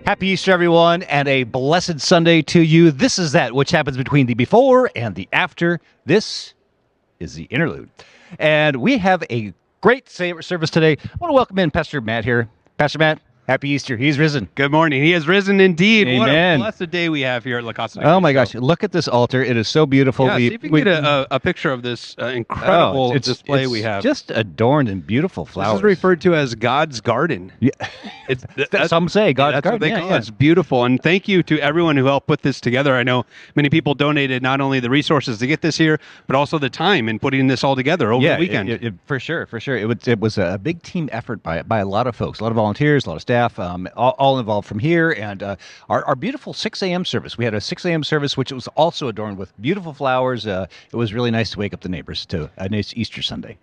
Happy Easter, everyone, and a blessed Sunday to you. This is that which happens between the before and the after. This is the Interlude. And we have a great service today. I want to welcome in Pastor Matt here. Pastor Matt, happy Easter. He's risen. Good morning. He has risen indeed. Amen. What a blessed day we have here at La Casa. Oh, my gosh. Look at this altar. It is so beautiful. Yeah, see if you can get a picture of this incredible display we have. Just adorned in beautiful flowers. This is referred to as God's garden. Yeah. Some say God's garden. That's what they call it. It's beautiful. And thank you to everyone who helped put this together. I know many people donated not only the resources to get this here, but also the time in putting this all together over the weekend. For sure. It was a big team effort by a lot of folks, a lot of volunteers, a lot of staff, all involved from here. And our beautiful 6 a.m. service. We had a 6 a.m. service, which was also adorned with beautiful flowers. It was really nice to wake up the neighbors to a nice Easter Sunday.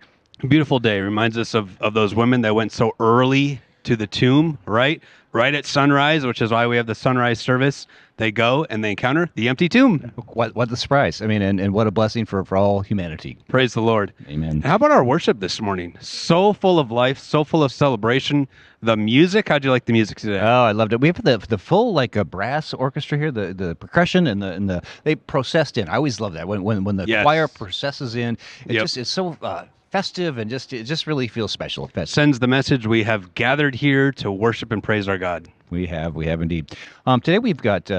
Beautiful day. Reminds us of those women that went so early to the tomb, right at sunrise, which is why we have the sunrise service. They go and they encounter the empty tomb. What a surprise. I mean, and what a blessing for all humanity. Praise the Lord. Amen. How about our worship this morning? So full of life, so full of celebration. The music, how'd you like the music today? Oh, I loved it. We have the full a brass orchestra here, the percussion and the they processed in. I always love that when the choir processes in. It's so festive and it just really feels special. Sends the message we have gathered here to worship and praise our God. We have indeed. Today we've got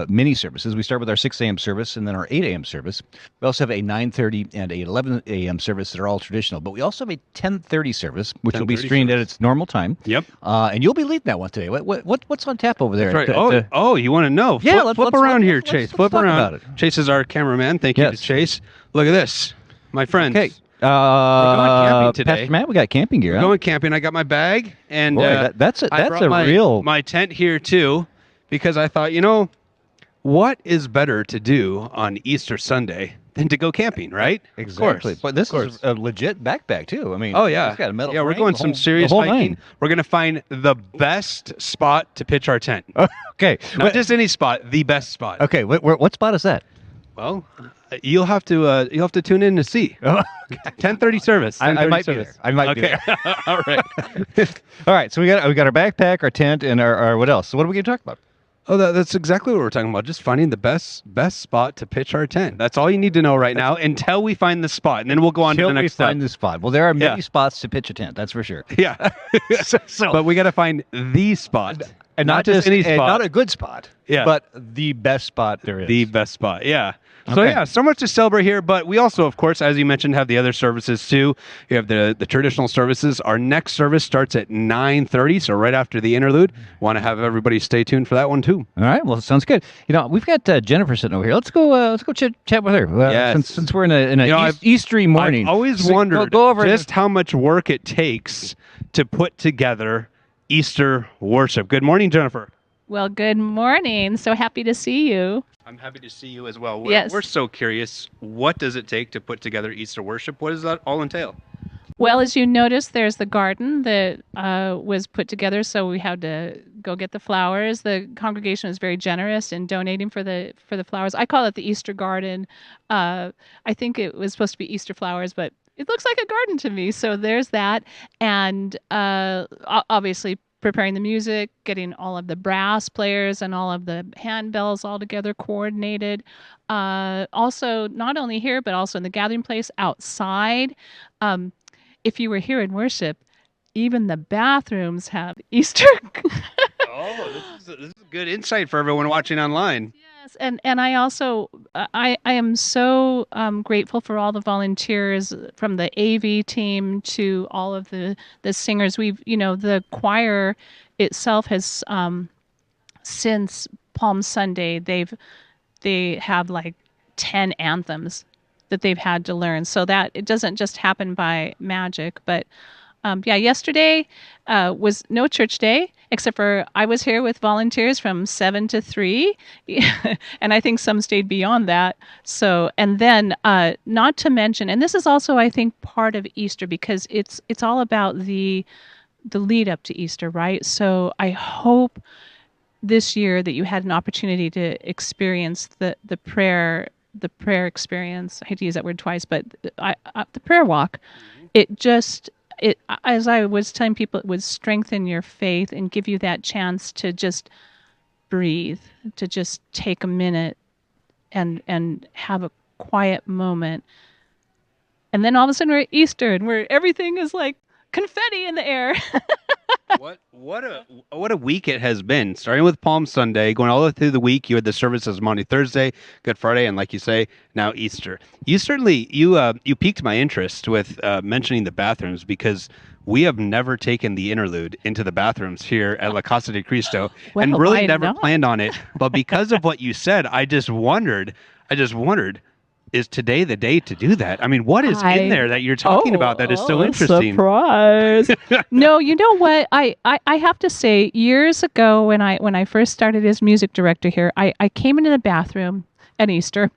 mini services. We start with our 6 a.m. service and then our 8 a.m. service. We also have a 9:30 and a 11 a.m. service that are all traditional. But we also have a 10:30 service, which will be streamed at its normal time. Yep. And you'll be leading that one today. What's on tap over there? That's right. You want to know? Yeah, flip around here, Chase. Flip around. Chase is our cameraman. Thank you to Chase. Look at this, my friends. Okay. We're going camping today. Pastor Matt, we got camping gear. We're going camping. I got my bag, and that's my tent here too, because I thought, what is better to do on Easter Sunday than to go camping, right? Exactly. But this is a legit backpack too. I mean, it's got a metal we're going some serious hiking. We're going to find the best spot to pitch our tent. Okay, not just any spot, the best spot. Okay, what spot is that? Well, you'll have to tune in to see. 10:30 service. I might be there. I might be there. All right. All right. So we got our backpack, our tent, and our what else? So what are we going to talk about? Oh, that's exactly what we're talking about. Just finding the best spot to pitch our tent. That's all you need to know right now until we find the spot, and then we'll go on to the next step. Find the spot. Well, there are many spots to pitch a tent. That's for sure. Yeah. But we got to find the spot. And not just any spot. Not a good spot. Yeah. But the best spot there is. The best spot. Yeah. So so much to celebrate here, but we also, of course, as you mentioned, have the other services too. You have the traditional services. Our next service starts at 9:30, so right after the interlude. Want to have everybody stay tuned for that one too. All right, well, sounds good. We've got Jennifer sitting over here. Let's go chat with her. Since we're in a Eastery morning. I've always wondered just how much work it takes to put together Easter worship. Good morning, Jennifer. Well, good morning. So happy to see you. I'm happy to see you as well. Yes. We're so curious. What does it take to put together Easter worship? What does that all entail? Well, as you notice, there's the garden that was put together, so we had to go get the flowers. The congregation was very generous in donating for the flowers. I call it the Easter garden. I think it was supposed to be Easter flowers, but it looks like a garden to me. So there's that, and obviously preparing the music, getting all of the brass players and all of the handbells all together coordinated. Also, not only here, but also in the gathering place outside. If you were here in worship, even the bathrooms have Easter. This is good insight for everyone watching online. Yes, and I also I am so grateful for all the volunteers from the AV team to all of the singers. The choir itself has since Palm Sunday they have like 10 anthems that they've had to learn, so that it doesn't just happen by magic. But yesterday was no church day, except for I was here with volunteers from 7 to 3, and I think some stayed beyond that. So, and then not to mention, and this is also, I think, part of Easter, because it's all about the lead up to Easter, right? So I hope this year that you had an opportunity to experience the prayer experience. I hate to use that word twice, but the prayer walk, it, as I was telling people, it would strengthen your faith and give you that chance to just breathe, to just take a minute and have a quiet moment. And then all of a sudden we're at Easter, and everything is like confetti in the air. What a week it has been. Starting with Palm Sunday, going all the way through the week. You had the services Monday, Thursday, Good Friday, and like you say, now Easter. You certainly you piqued my interest with mentioning the bathrooms, because we have never taken the Interlude into the bathrooms here at La Casa de Cristo, Well, and really why never not? planned on it. But because of what you said, I just wondered. Is today the day to do that? I mean, what is in there that you're talking about that is so interesting? Surprise. No, you know what? I have to say, years ago when I first started as music director here, I came into the bathroom at Easter,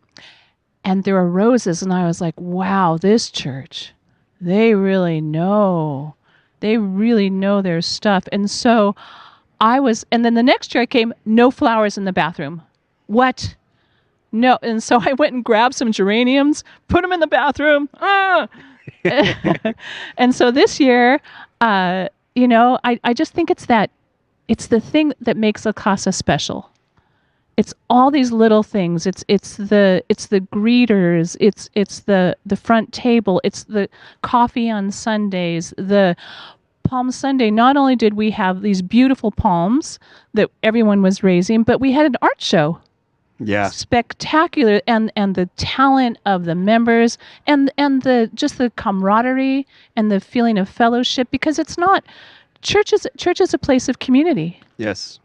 and there were roses, and I was like, wow, this church, they really know their stuff. And so and then the next year I came, no flowers in the bathroom. What? No, and so I went and grabbed some geraniums, put them in the bathroom. And so this year, I just think it's the thing that makes La Casa special. It's all these little things. It's the greeters. It's the front table. It's the coffee on Sundays. The Palm Sunday, not only did we have these beautiful palms that everyone was raising, but we had an art show. Yeah. Spectacular, and the talent of the members, and the camaraderie and the feeling of fellowship, because it's not church is a place of community. Yes.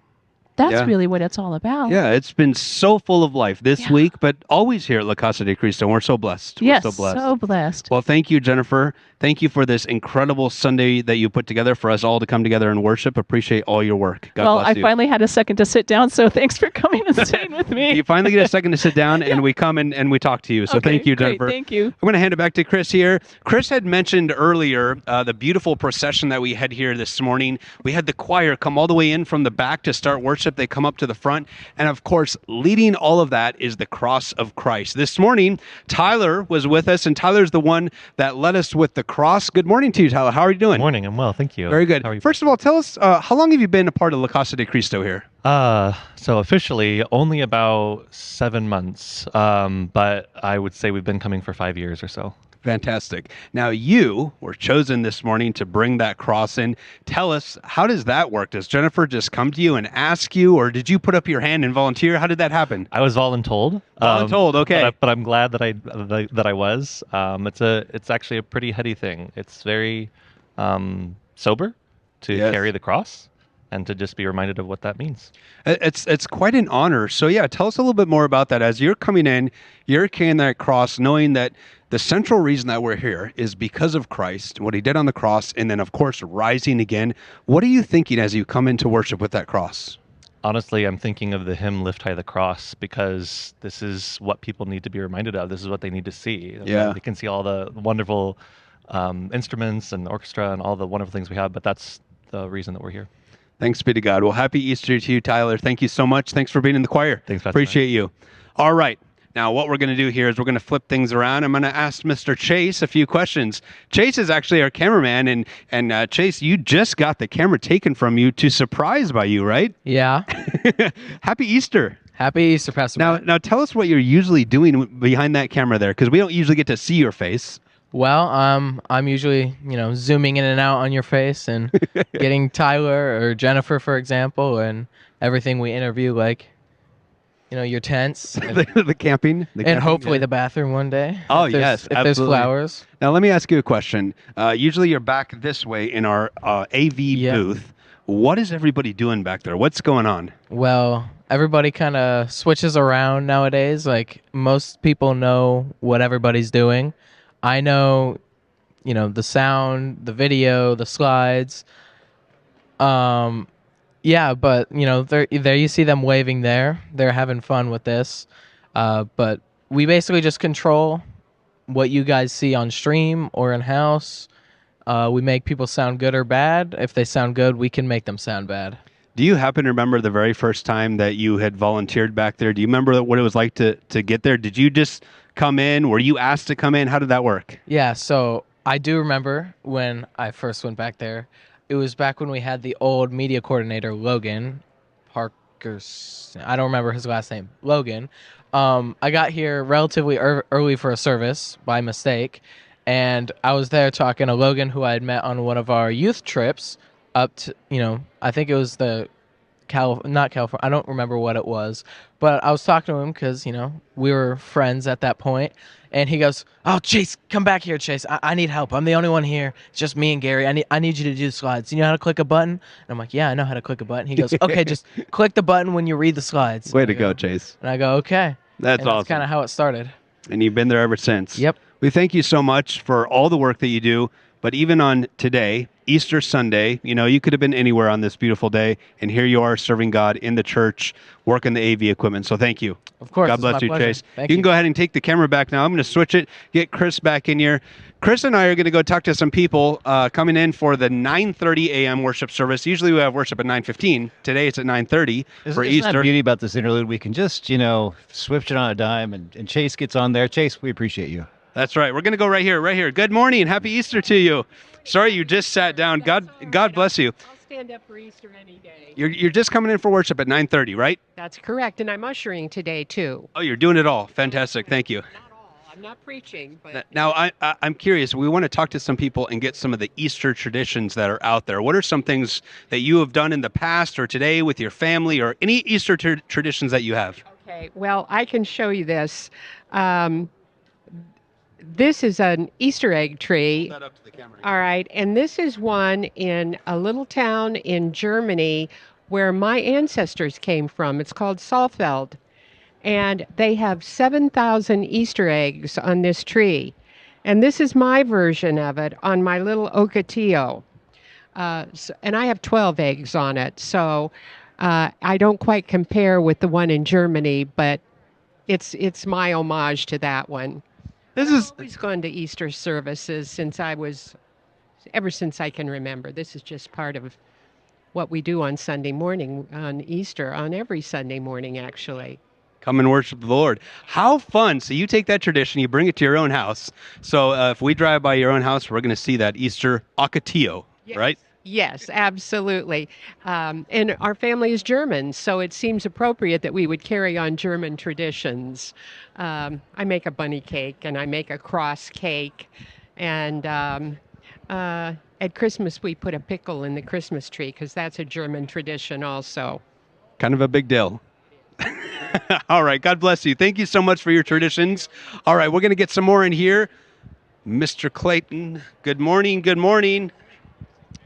That's really what it's all about. Yeah, it's been so full of life this week, but always here at La Casa de Cristo. We're so blessed. Yes, We're so blessed. Well, thank you, Jennifer. Thank you for this incredible Sunday that you put together for us all to come together and worship. Appreciate all your work. God bless you. I finally had a second to sit down, so thanks for coming and staying with me. You finally get a second to sit down, and we come and we talk to you. So Okay, thank you, great, Jennifer. thank you. I'm going to hand it back to Chris here. Chris had mentioned earlier the beautiful procession that we had here this morning. We had the choir come all the way in from the back to start worship. They come up to the front. And of course, leading all of that is the cross of Christ. This morning, Tyler was with us, and Tyler's the one that led us with the cross. Good morning to you, Tyler. How are you doing? Good morning. I'm well, thank you. Very good. How are you? First of all, tell us, how long have you been a part of La Casa de Cristo here? So officially only about 7 months, but I would say we've been coming for 5 years or so. Fantastic. Now, you were chosen this morning to bring that cross in. Tell us, how does that work? Does Jennifer just come to you and ask you, or did you put up your hand and volunteer? How did that happen? I was voluntold. Voluntold, okay. But I'm glad that I was. It's actually a pretty heady thing. It's very sober to carry the cross and to just be reminded of what that means. It's quite an honor. So yeah, tell us a little bit more about that. As you're coming in, you're carrying that cross, knowing that the central reason that we're here is because of Christ, what he did on the cross, and then of course rising again. What are you thinking as you come into worship with that cross? Honestly, I'm thinking of the hymn "Lift High the Cross," because this is what people need to be reminded of. This is what they need to see. Yeah. They can see all the wonderful instruments and orchestra and all the wonderful things we have, but that's the reason that we're here. Thanks be to God. Well, happy Easter to you, Tyler. Thank you so much. Thanks for being in the choir. Thanks, Pastor. Appreciate you. All right. Now, what we're going to do here is we're going to flip things around. I'm going to ask Mr. Chase a few questions. Chase is actually our cameraman, and Chase, you just got the camera taken from you to surprise by you, right? Yeah. Happy Easter. Happy Easter, Pastor. Now, tell us what you're usually doing behind that camera there, because we don't usually get to see your face. Well, I'm usually, zooming in and out on your face and getting Tyler or Jennifer, for example, and everything we interview, like, your tents. the camping. And hopefully the bathroom one day. Oh, if there's- yes, If there's absolutely. flowers. Now, let me ask you a question. Usually you're back this way in our AV booth. What is everybody doing back there? What's going on? Well, everybody kind of switches around nowadays. Like, most people know what everybody's doing. I know, the sound, the video, the slides. Yeah, but, there you see them waving there. They're having fun with this. But we basically just control what you guys see on stream or in-house. We make people sound good or bad. If they sound good, we can make them sound bad. Do you happen to remember the very first time that you had volunteered back there? Do you remember what it was like to get there? Did you just come in? Were you asked to come in? How did that work? Yeah, so I do remember when I first went back there. It was back when we had the old media coordinator, Logan, I don't remember his last name, Logan. I got here relatively early for a service by mistake, and I was there talking to Logan, who I had met on one of our youth trips up to, I think it was the not California. I don't remember what it was, but I was talking to him because, we were friends at that point. And he goes, "Oh, Chase, come back here, Chase. I need help. I'm the only one here. It's just me and Gary. I need you to do the slides. You know how to click a button?" And I'm like, "Yeah, I know how to click a button." He goes, "Okay, just click the button when you read the slides." Way to go, Chase. And I go, "Okay." That's awesome. That's kind of how it started. And you've been there ever since. Yep. We thank you so much for all the work that you do. But even on today, Easter Sunday, you could have been anywhere on this beautiful day, and here you are serving God in the church, working the AV equipment. So thank you. Of course. God bless you, pleasure. Chase. Thank You can go ahead and take the camera back now. I'm going to switch it, get Chris back in here. Chris and I are going to go talk to some people coming in for the 9:30 a.m. worship service. Usually we have worship at 9:15. Today it's at 9:30 for Isn't Easter. that beauty about this interlude? We can just, switch it on a dime, and Chase gets on there. Chase, we appreciate you. That's right. We're going to go right here. Good morning. Happy Easter to you. Sorry you just sat down. God bless you. I'll stand up for Easter any day. You're just coming in for worship at 9:30, right? That's correct, and I'm ushering today too. Oh, you're doing it all. Fantastic. Thank you. Not all. I'm not preaching, but Now, I'm curious. We want to talk to some people and get some of the Easter traditions that are out there. What are some things that you have done in the past or today with your family, or any Easter traditions that you have? okay. Well, I can show you this. This is an Easter egg tree. That up to the camera. All right, and this is one in a little town in Germany where my ancestors came from. It's called Saalfeld, and they have 7,000 Easter eggs on this tree. And this is my version of it on my little ocotillo. And I have 12 eggs on it, so I don't quite compare with the one in Germany, but it's my homage to that one. I've always gone to Easter services ever since I can remember. This is just part of what we do on Sunday morning, on Easter, on every Sunday morning, actually. Come and worship the Lord. How fun. So you take that tradition, you bring it to your own house. So if we drive by your own house, we're going to see that Easter ocotillo, right? Yes, absolutely. And our family is German, so it seems appropriate that we would carry on German traditions. I make a bunny cake and I make a cross cake. And at Christmas, we put a pickle in the Christmas tree because that's a German tradition also. Kind of a big deal. All right. God bless you. Thank you so much for your traditions. All right. We're going to get some more in here. Mr. Clayton, good morning. Good morning.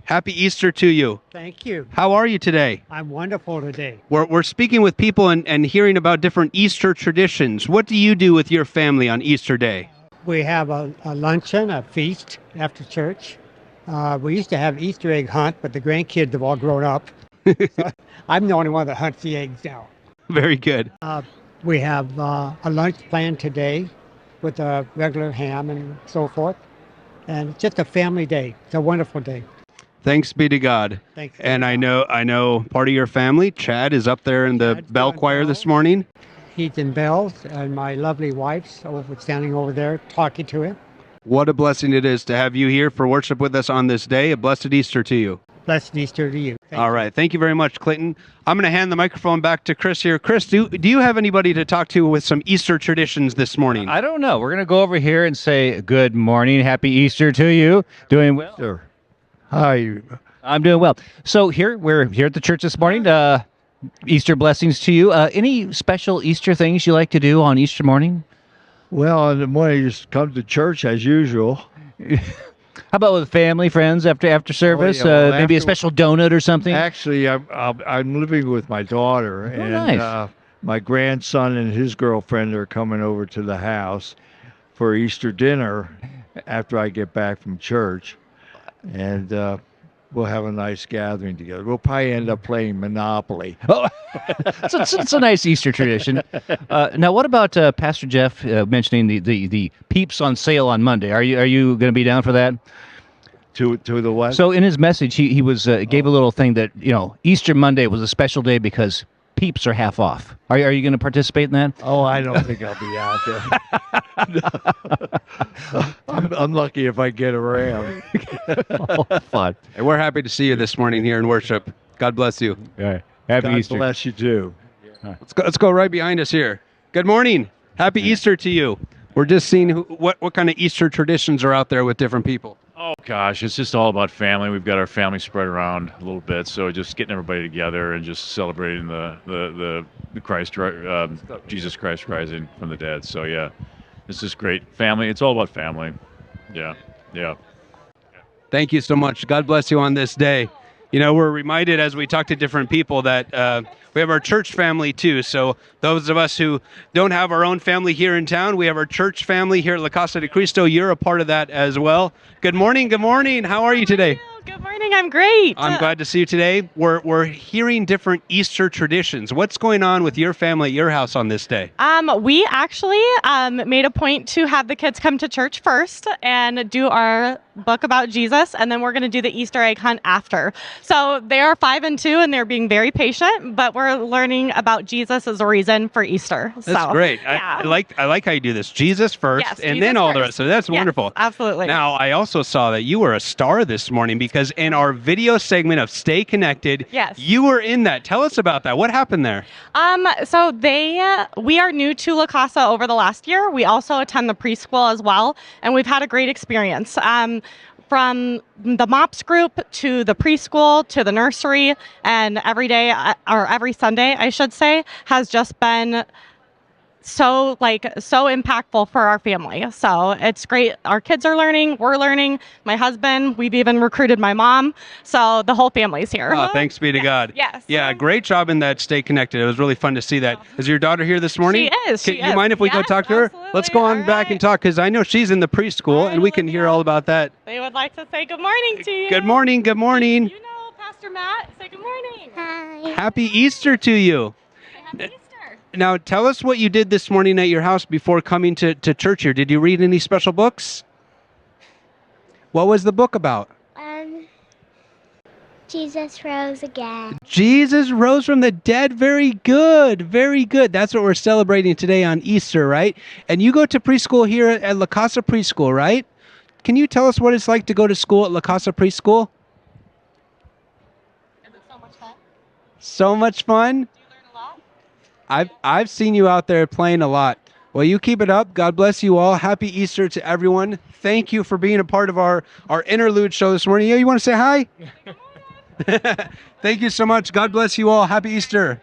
Happy Easter to you. Thank you. How are you today? I'm wonderful today. We're speaking with people and hearing about different Easter traditions. What do you do with your family on Easter Day? We have a luncheon, a feast after church. We used to have Easter egg hunt, but the grandkids have all grown up. So I'm the only one that hunts the eggs now. Very good. We have a lunch planned today with a regular ham and so forth. And it's just a family day. It's a wonderful day. Thanks be to God. Thanks. And I know part of your family, Chad, is up there in the Chad's bell doing choir bell. this morning. He's in bells, and my lovely wife's standing over there talking to him. What a blessing it is to have you here for worship with us on this day. A blessed Easter to you. Blessed Easter to you. All right. Thank you very much, Clinton. I'm going to hand the microphone back to Chris here. Chris, do you have anybody to talk to with some Easter traditions this morning? I don't know. We're going to go over here and say good morning. Happy Easter to you. Doing well? Sure. Hi. I'm doing well. So we're here at the church this morning. Easter blessings to you. Any special Easter things you like to do on Easter morning? Well, in the morning, you just come to church as usual. How about with family, friends after service? yeah, well, maybe a after- special donut or something? Actually, I'm living with my daughter, and nice. My grandson and his girlfriend are coming over to the house for Easter dinner after I get back from church, and we'll have a nice gathering together. We'll probably end up playing Monopoly. Oh, it's a nice Easter tradition. Now, what about Pastor Jeff mentioning the peeps on sale on Monday? Are you going to be down for that? To the what? So in his message, he was gave a little thing that Easter Monday was a special day because peeps are half off. Are you going to participate in that? Oh, I don't think I'll be out there. I'm lucky if I get around. Oh, fun. And we're happy to see you this morning here in worship. God bless you. All right. Happy God Easter. bless you too. Let's go right behind us here. Good morning. Happy Easter to you. We're just seeing what kind of Easter traditions are out there with different people. Oh gosh, it's just all about family. We've got our family spread around a little bit, so just getting everybody together and just celebrating the Christ, Jesus Christ rising from the dead. So yeah, this is great. Family. It's all about family. Yeah. Thank you so much. God bless you on this day. You know, we're reminded as we talk to different people that we have our church family too. So those of us who don't have our own family here in town, we have our church family here at La Casa de Cristo. You're a part of that as well. Good morning. Good morning. How are you today? Good morning. I'm great. I'm glad to see you today. We're hearing different Easter traditions. What's going on with your family at your house on this day? We actually made a point to have the kids come to church first and do our book about Jesus, and then we're going to do the Easter egg hunt after. So they are 5 and 2, and they're being very patient, but we're learning about Jesus as a reason for Easter. That's great. Yeah. I like how you do this. Jesus first, Yes, and Jesus then all the first. rest. So that's Yes, wonderful. absolutely. Now, I also saw that you were a star this morning because in our video segment of Stay Connected, Yes. you were in that. Tell us about that. What happened there? So we are new to La Casa over the last year. We also attend the preschool as well, and we've had a great experience. From the MOPS group to the preschool to the nursery, and every day or every Sunday, I should say, has just been so impactful for our family. So it's great. Our kids are learning, we're learning. My husband, we've even recruited my mom. So the whole family's here. Oh, thanks be to God. Yes. Yeah, great job in that Stay Connected. It was really fun to see that. Is your daughter here this morning? She is. Can you mind if we go Yes, talk to her? absolutely. Let's go on All back and right. talk because I know she's in the preschool and we can hear all about that. They would like to say good morning to you. Good morning. Good morning. You know Pastor Matt. Say good morning. Hi. Happy Easter to you. Happy Easter. Now, tell us what you did this morning at your house before coming to church here. Did you read any special books? What was the book about? Jesus rose again. Jesus rose from the dead. Very good. Very good. That's what we're celebrating today on Easter, right? And you go to preschool here at La Casa Preschool, right? Can you tell us what it's like to go to school at La Casa Preschool? Is it so much fun? So much fun. Do you learn a lot? I've seen you out there playing a lot. Well, you keep it up. God bless you all. Happy Easter to everyone. Thank you for being a part of our Interlude show this morning. Yeah, you want to say hi? Thank you so much. God bless you all. Happy Easter.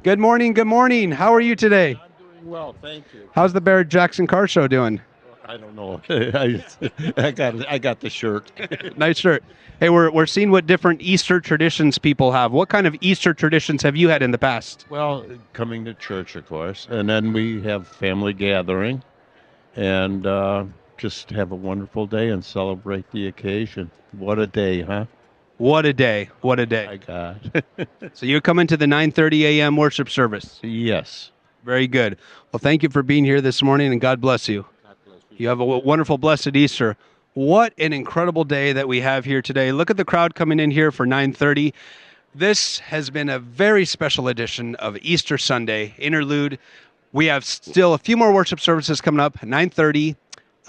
Good morning. Good morning. How are you today? I'm doing well, thank you. How's the Barrett Jackson Car Show doing? I don't know. I got the shirt. Nice shirt. Hey, we're seeing what different Easter traditions people have. What kind of Easter traditions have you had in the past? Well, coming to church, of course, and then we have family gathering, and just have a wonderful day and celebrate the occasion. What a day, huh? What a day. What a day. My God. So you're coming to the 9:30 a.m. worship service. Yes. Very good. Well, thank you for being here this morning, and God bless you. God bless you. You have a wonderful, blessed Easter. What an incredible day that we have here today. Look at the crowd coming in here for 9:30. This has been a very special edition of Easter Sunday Interlude. We have still a few more worship services coming up, 9:30,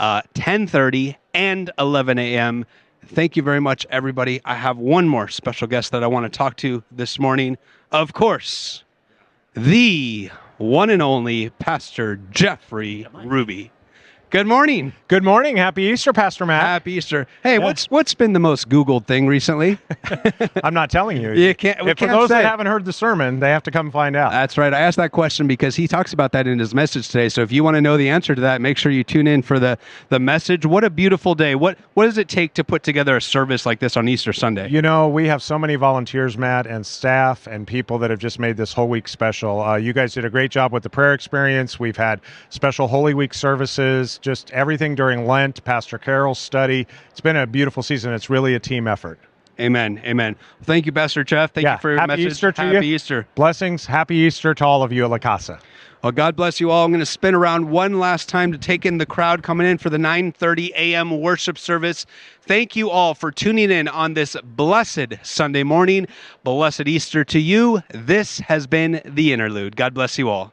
10:30, and 11 a.m. Thank you very much, everybody. I have one more special guest that I want to talk to this morning. Of course, the one and only Pastor Jeffrey Ruby. Good morning. Good morning. Happy Easter, Pastor Matt. Happy Easter. Hey, Yeah. what's been the most Googled thing recently? I'm not telling you. You can't. we For can't those say. that haven't heard the sermon, they have to come find out. That's right. I asked that question because he talks about that in his message today. So if you want to know the answer to that, make sure you tune in for the message. What a beautiful day. What does it take to put together a service like this on Easter Sunday? You know, we have so many volunteers, Matt, and staff and people that have just made this whole week special. You guys did a great job with the prayer experience. We've had special Holy Week services, just everything during Lent, Pastor Carol's study. It's been a beautiful season. It's really a team effort. Amen. Amen. Thank you, Pastor Jeff. Thank you for your Happy message. Easter to Happy you. Easter. Blessings. Happy Easter to all of you at La Casa. Well, God bless you all. I'm going to spin around one last time to take in the crowd coming in for the 9:30 a.m. worship service. Thank you all for tuning in on this blessed Sunday morning. Blessed Easter to you. This has been The Interlude. God bless you all.